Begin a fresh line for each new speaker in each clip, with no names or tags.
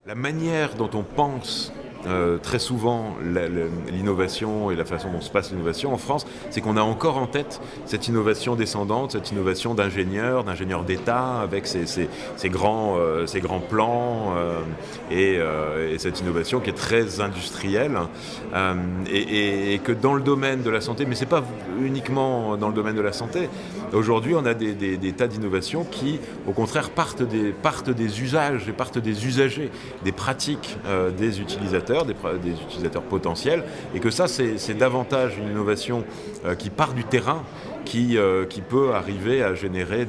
La manière dont on pense très souvent l'innovation et la façon dont se passe l'innovation en France, c'est qu'on a encore en tête cette innovation descendante, cette innovation d'ingénieurs d'État avec ces grands plans et cette innovation qui est très industrielle et que dans le domaine de la santé, mais c'est pas uniquement dans le domaine de la santé, aujourd'hui on a des tas d'innovations qui au contraire partent des usages et partent des usagers, des pratiques des utilisateurs, des utilisateurs potentiels, et que ça c'est davantage une innovation qui part du terrain, qui peut arriver à générer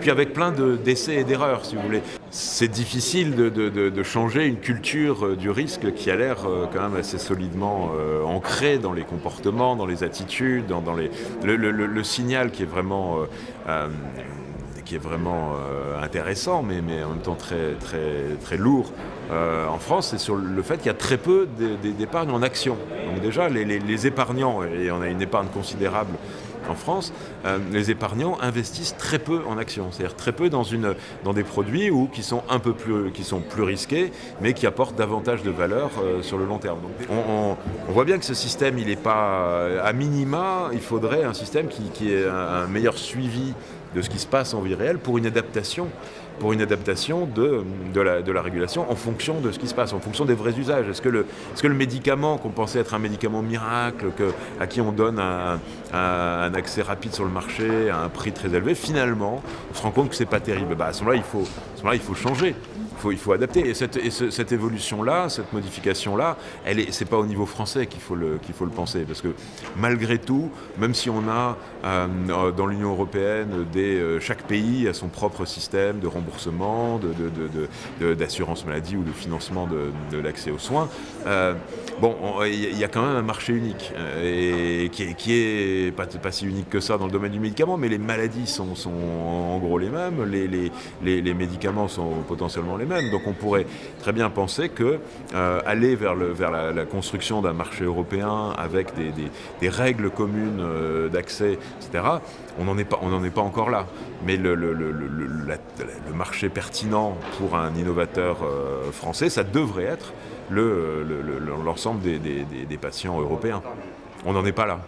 puis avec plein d'essais et d'erreurs, si vous voulez. C'est difficile de changer une culture du risque qui a l'air quand même assez solidement ancrée dans les comportements, dans les attitudes, dans le signal qui est vraiment intéressant, mais en même temps très, très, très lourd en France, c'est sur le fait qu'il y a très peu d'épargne en action. Donc déjà, les épargnants, et on a une épargne considérable en France, les épargnants investissent très peu en actions, c'est-à-dire très peu dans des produits qui sont plus risqués, mais qui apportent davantage de valeur sur le long terme. Donc, on voit bien que ce système, il n'est pas, à minima, il faudrait un système qui ait un meilleur suivi de ce qui se passe en vie réelle pour une adaptation de la régulation en fonction de ce qui se passe, en fonction des vrais usages. Est-ce que le médicament qu'on pensait être un médicament miracle, à qui on donne un accès rapide sur le marché à un prix très élevé, finalement, on se rend compte que c'est pas terrible. À ce moment-là, il faut changer. Il faut adapter. Et cette évolution-là, cette modification-là, c'est pas au niveau français qu'il faut le penser. Parce que malgré tout, même si on a dans l'Union européenne chaque pays a son propre système de remboursement, d'assurance maladie ou de financement de l'accès aux soins, il y a quand même un marché unique et qui est pas si unique que ça dans le domaine du médicament, mais les maladies sont en gros les mêmes, les médicaments sont potentiellement les mêmes. Donc on pourrait très bien penser que aller vers la construction d'un marché européen avec des règles communes d'accès, etc., on n'en est pas encore là. Mais le marché pertinent pour un innovateur français, ça devrait être l'ensemble des patients européens. On n'en est pas là.